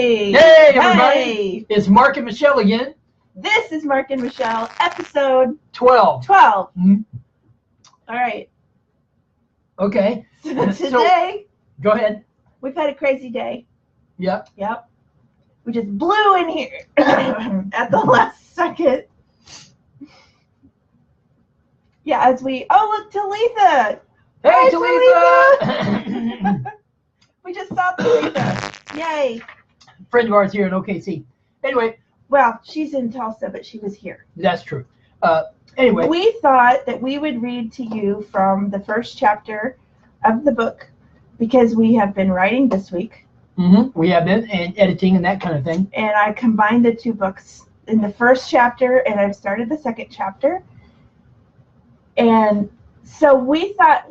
Hey! Hey, everybody! Hey! It's Mark and Michelle again. This is Mark and Michelle, episode 12. 12. Mm-hmm. All right. Okay. So today, go ahead. we've had a crazy day. Yep. Yep. We just blew in here at the last second. Yeah, as we... Oh, look, Talitha! Hey, Hi, Talitha! We just saw Talitha. Yay. Friend of ours here in OKC. Anyway. Well, she's in Tulsa, but she was here. That's true. Anyway. We thought that we would read to you from the first chapter of the book because we have been writing this week. Mm-hmm. We have been, and editing and that kind of thing. And I combined the two books in the first chapter, and I've started the second chapter. And so we thought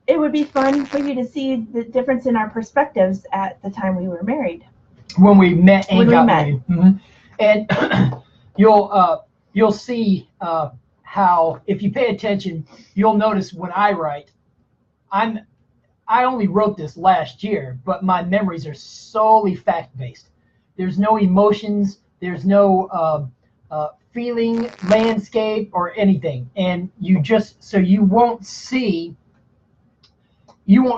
it would be fun for you to see the difference in our perspectives at the time we were married. When we met and got married. Mm-hmm. And you'll see how, if you pay attention, you'll notice when I write, I only wrote this last year, but my memories are solely fact-based. There's no emotions, there's no feeling, landscape, or anything. And you won't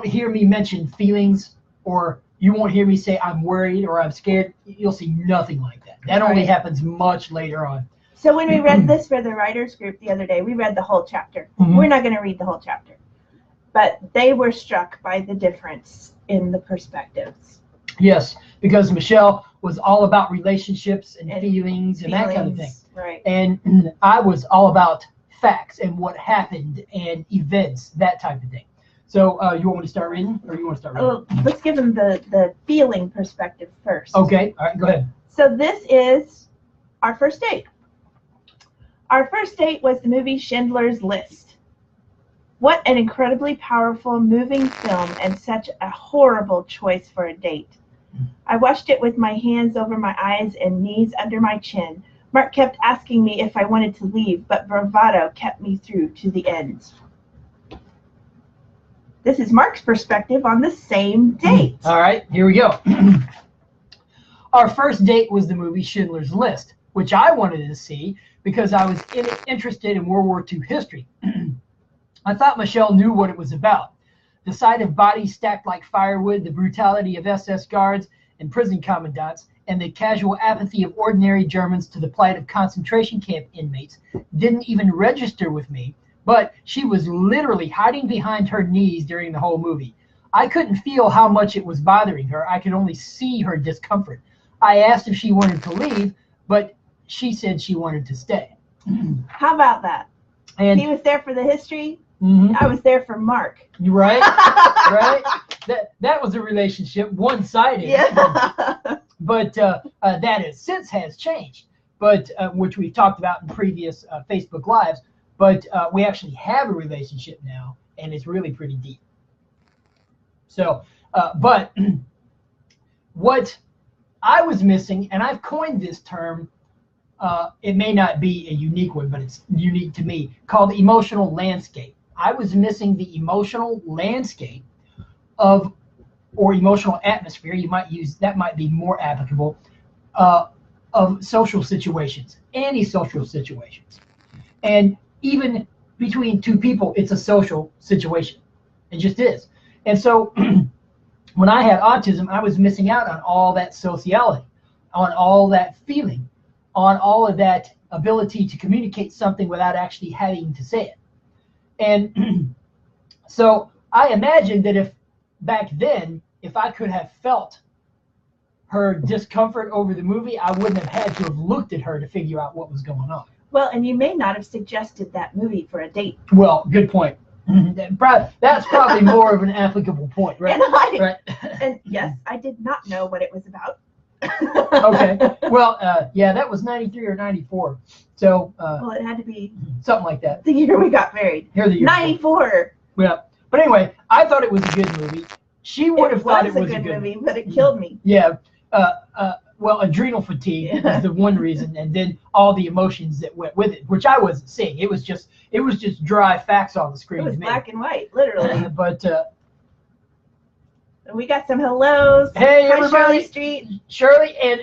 hear me mention feelings, or you won't hear me say I'm worried or I'm scared. You'll see nothing like that. That only happens much later on. So when we read this for the writers group the other day, we read the whole chapter. Mm-hmm. We're not going to read the whole chapter. But they were struck by the difference in the perspectives. Yes, because Michelle was all about relationships and feelings and that kind of thing. Right. And I was all about facts and what happened and events, that type of thing. So you want me to start reading, or you want to start reading? Well, let's give them the feeling perspective first. Okay, all right, go ahead. So this is our first date. Our first date was the movie Schindler's List. What an incredibly powerful, moving film, and such a horrible choice for a date. I watched it with my hands over my eyes and knees under my chin. Mark kept asking me if I wanted to leave, but bravado kept me through to the end. This is Mark's perspective on the same date. All right, here we go. Our first date was the movie Schindler's List, which I wanted to see because I was interested in World War II history. I thought Michelle knew what it was about. The sight of bodies stacked like firewood, the brutality of SS guards and prison commandants, and the casual apathy of ordinary Germans to the plight of concentration camp inmates didn't even register with me, but she was literally hiding behind her knees during the whole movie. I couldn't feel how much it was bothering her. I could only see her discomfort. I asked if she wanted to leave, but she said she wanted to stay. How about that? And he was there for the history. Mm-hmm. I was there for Mark. Right? Right? That was a relationship, one-sided. Yeah. But that has changed, but which we've talked about in previous Facebook Lives. But we actually have a relationship now, and it's really pretty deep. So, but what I was missing, and I've coined this term, it may not be a unique one, but it's unique to me, called emotional landscape. I was missing the emotional landscape or emotional atmosphere, that might be more applicable, of social situations, any social situations. And even between two people, it's a social situation. It just is. And so when I had autism, I was missing out on all that sociality, on all that feeling, on all of that ability to communicate something without actually having to say it. And so I imagined that if back then, if I could have felt her discomfort over the movie, I wouldn't have had to have looked at her to figure out what was going on. Well, and you may not have suggested that movie for a date. Well, good point. That's probably more of an applicable point, right? And yes, I did not know what it was about. Okay. Well, yeah, that was 93 or 94. So. Well, it had to be. Something like that. The year we got married. Here the year 94. Yeah. But anyway, I thought it was a good movie. She would have thought it was a good movie, but it killed me. Yeah. Well, adrenal fatigue was the one reason, and then all the emotions that went with it, which I wasn't seeing. It was just dry facts on the screen. It was to me. black and white, literally. But We got some hellos. Hey, Hi, everybody. Shirley Street. Shirley, and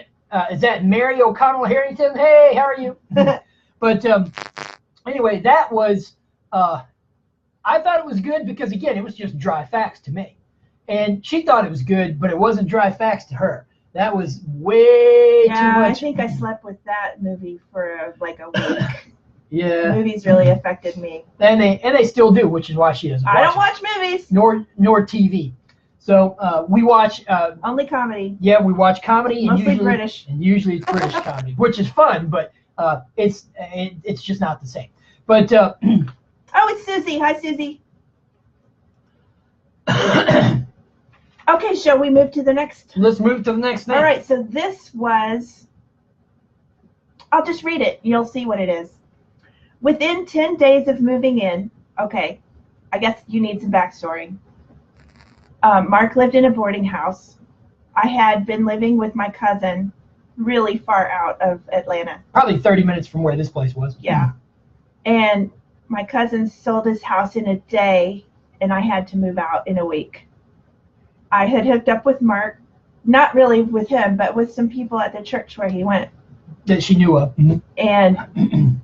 is that Mary O'Connell Harrington? Hey, how are you? But anyway, that was, I thought it was good because, again, it was just dry facts to me. And she thought it was good, but it wasn't dry facts to her. That was way too much. I think I slept with that movie for like a week. Yeah. Movies really affected me. And they still do, which is why she doesn't watch I don't watch movies. Nor TV. So we watch... only comedy. Yeah, we watch comedy. Mostly and usually, British. And usually it's British comedy, which is fun, but it's just not the same. But... oh, it's Susie. Hi, Susie. Okay, shall we move to the next? Let's move to the next thing. All right, so this was... I'll just read it. You'll see what it is. Within 10 days of moving in... Okay, I guess you need some backstory. Mark lived in a boarding house. I had been living with my cousin really far out of Atlanta. Probably 30 minutes from where this place was. Yeah. And my cousin sold his house in a day, and I had to move out in a week. I had hooked up with Mark, not really with him, but with some people at the church where he went. That she knew of. Mm-hmm. And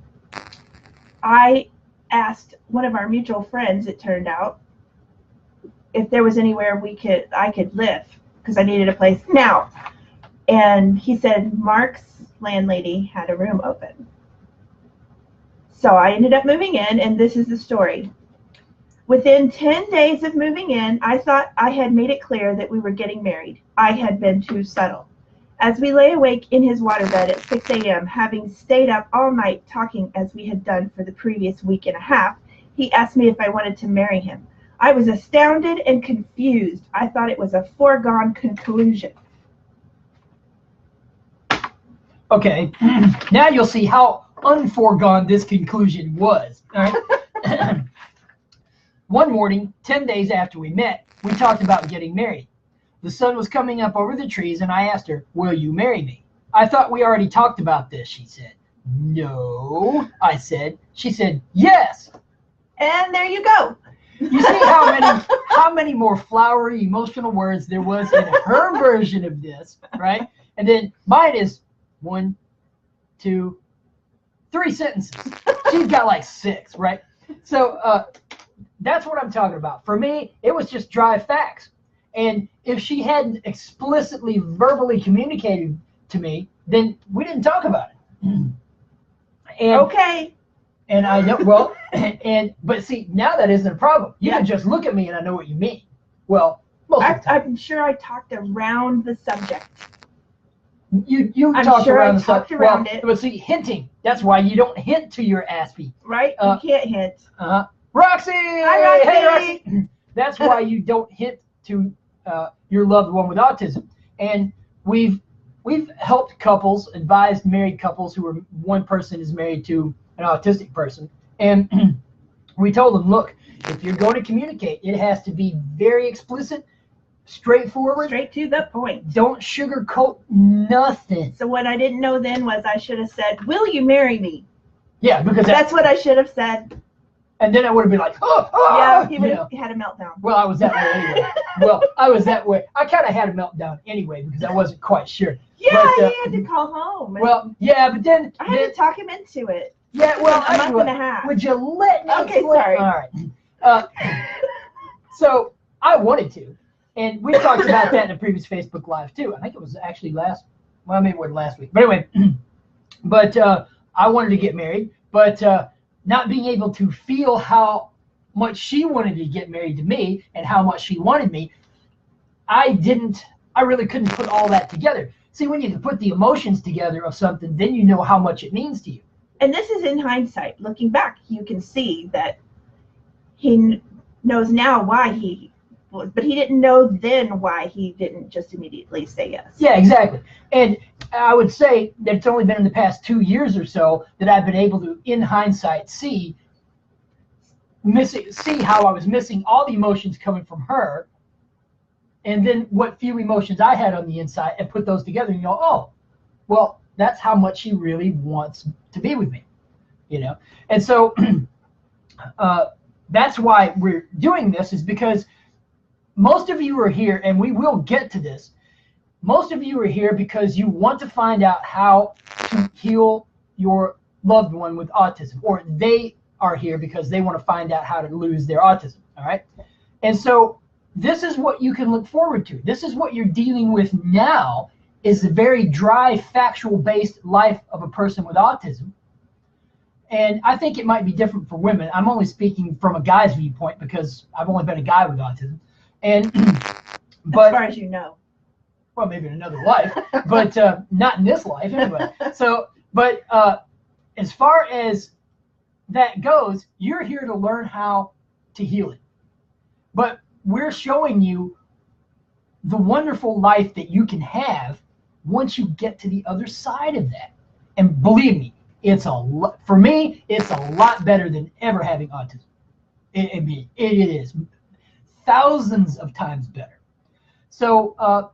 I asked one of our mutual friends, it turned out, if there was anywhere I could live, because I needed a place now. And he said Mark's landlady had a room open. So I ended up moving in, and this is the story. Within 10 days of moving in, I thought I had made it clear that we were getting married. I had been too subtle. As we lay awake in his waterbed at 6 a.m., having stayed up all night talking as we had done for the previous week and a half, he asked me if I wanted to marry him. I was astounded and confused. I thought it was a foregone conclusion. Okay, now you'll see how unforegone this conclusion was. All right. One morning, 10 days after we met, we talked about getting married. The sun was coming up over the trees, and I asked her, "Will you marry me?" "I thought we already talked about this," she said. "No," I said. She said, "Yes." And there you go. You see how many more flowery emotional words there was in her version of this, right? And then mine is 1, 2, 3 sentences. She's got like 6, right? So that's what I'm talking about. For me, it was just dry facts. And if she hadn't explicitly verbally communicated to me, then we didn't talk about it. And, okay. And I know, well, but see, now that isn't a problem. You can just look at me and I know what you mean. Well, most of the time. I'm sure I talked around the subject. You I'm talked sure around I the talked subject. around Well, it. but see, hinting. That's why you don't hint to your aspie. Right? You can't hint. Roxy! Hi, Roxy! Hey, Roxy! That's why you don't hint to your loved one with autism. And we've helped couples, advised married couples who are one person is married to an autistic person. And we told them, look, if you're going to communicate, it has to be very explicit, straightforward. Straight to the point. Don't sugarcoat nothing. So what I didn't know then was I should have said, "Will you marry me?" Yeah, because that's what I should have said. And then I would have been like, oh, yeah, he would have had a meltdown. Well, I was that way anyway. I was that way. I kind of had a meltdown anyway because I wasn't quite sure. Yeah, but, he had to call home. Well, yeah, but then I had to talk him into it. Yeah, well, a month and a half. Would you let me? Okay, sorry. All right. So I wanted to, and we talked about that in a previous Facebook Live too. I think it was actually last week. But anyway, but I wanted to get married, but not being able to feel how much she wanted to get married to me and how much she wanted me, I really couldn't put all that together. See, when you can put the emotions together of something, then you know how much it means to you. And this is in hindsight. Looking back, you can see that he knows now why he was, but he didn't know then why he didn't just immediately say yes. Yeah, exactly. And I would say that it's only been in the past 2 years or so that I've been able to, in hindsight, see how I was missing all the emotions coming from her, and then what few emotions I had on the inside, and put those together and go, oh, well, that's how much she really wants to be with me, you know? And so that's why we're doing this, is because most of you are here, and we will get to this. Most of you are here because you want to find out how to heal your loved one with autism, or they are here because they want to find out how to lose their autism. All right. And so this is what you can look forward to. This is what you're dealing with now, is the very dry, factual-based life of a person with autism. And I think it might be different for women. I'm only speaking from a guy's viewpoint because I've only been a guy with autism. And but as far as you know. Well, maybe in another life, but not in this life anyway. So, but as far as that goes, you're here to learn how to heal it. But we're showing you the wonderful life that you can have once you get to the other side of that. And believe me, for me, it's a lot better than ever having autism. It is thousands of times better. So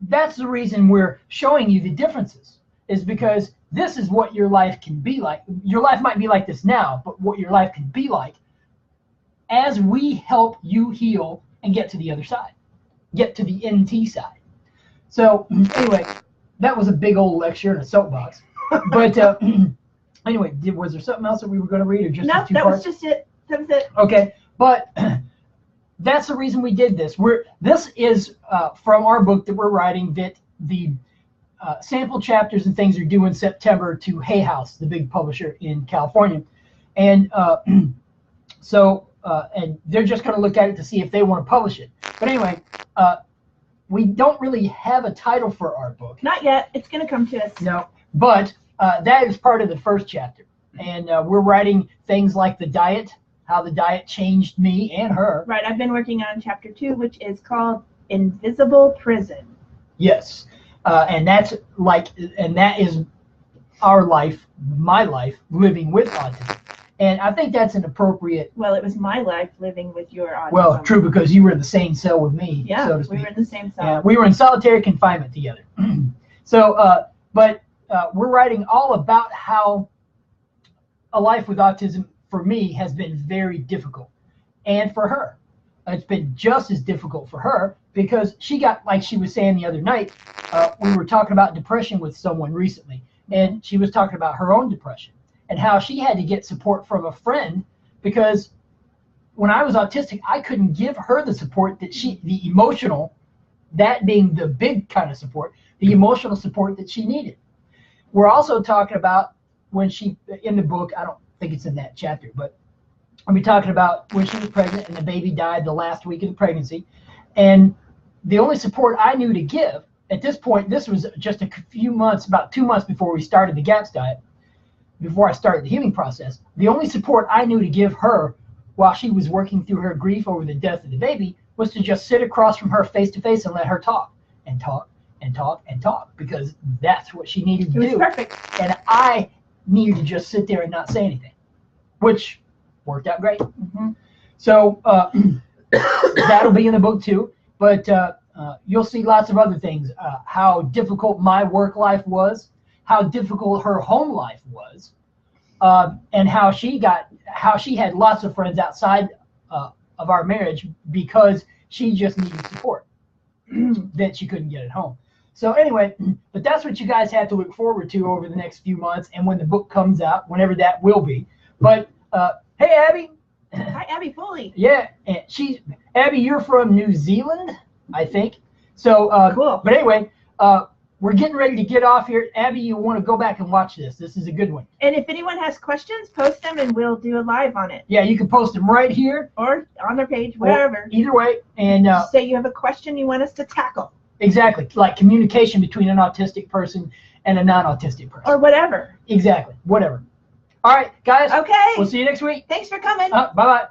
that's the reason we're showing you the differences, is because this is what your life can be like. Your life might be like this now, but what your life can be like as we help you heal and get to the other side, get to the NT side. So anyway, that was a big old lecture in a soapbox. But anyway, was there something else that we were going to read, or just no? That was just it. That was it. Okay, but that's the reason we did this. This is from our book that we're writing, that the sample chapters and things are due in September to Hay House, the big publisher in California, and so and they're just going to look at it to see if they want to publish it. But anyway, we don't really have a title for our book. Not yet. It's going to come to us. No, but that is part of the first chapter, and we're writing things like the diet, how the diet changed me and her. Right. I've been working on chapter 2, which is called Invisible Prison. Yes. And that is our life, my life, living with autism. And I think that's an appropriate. Well, it was my life living with your autism. Well, true, because you were in the same cell with me, yeah, so to speak. We were in the same cell. Yeah, we were in solitary confinement together. So, but we're writing all about how a life with autism, for me, has been very difficult. And for her. It's been just as difficult for her, because she got, like she was saying the other night, we were talking about depression with someone recently, and she was talking about her own depression and how she had to get support from a friend, because when I was autistic, I couldn't give her the support that the emotional, that being the big kind of support, the emotional support that she needed. We're also talking about when she, in the book, I don't think it's in that chapter, but I'll be talking about when she was pregnant and the baby died the last week of the pregnancy. And the only support I knew to give at this point, this was just a few months, about 2 months before we started the GAPS diet, before I started the healing process, the only support I knew to give her while she was working through her grief over the death of the baby was to just sit across from her face to face and let her talk and talk and talk and talk, because that's what she needed to do. It was perfect. And I needed to just sit there and not say anything, which worked out great. Mm-hmm. So that'll be in the book too, but you'll see lots of other things, how difficult my work life was, how difficult her home life was, and how she had lots of friends outside of our marriage because she just needed support that she couldn't get at home. So anyway, but that's what you guys have to look forward to over the next few months, and when the book comes out, whenever that will be. But hey, Abby. Hi, Abby Foley. Yeah, and Abby, you're from New Zealand, I think. So cool. But anyway, we're getting ready to get off here. Abby, you want to go back and watch this. This is a good one. And if anyone has questions, post them and we'll do a live on it. Yeah, you can post them right here. Or on their page, wherever. Either way. And say you have a question you want us to tackle. Exactly. Like communication between an autistic person and a non-autistic person. Or whatever. Exactly. Whatever. All right, guys. Okay. We'll see you next week. Thanks for coming. Bye-bye.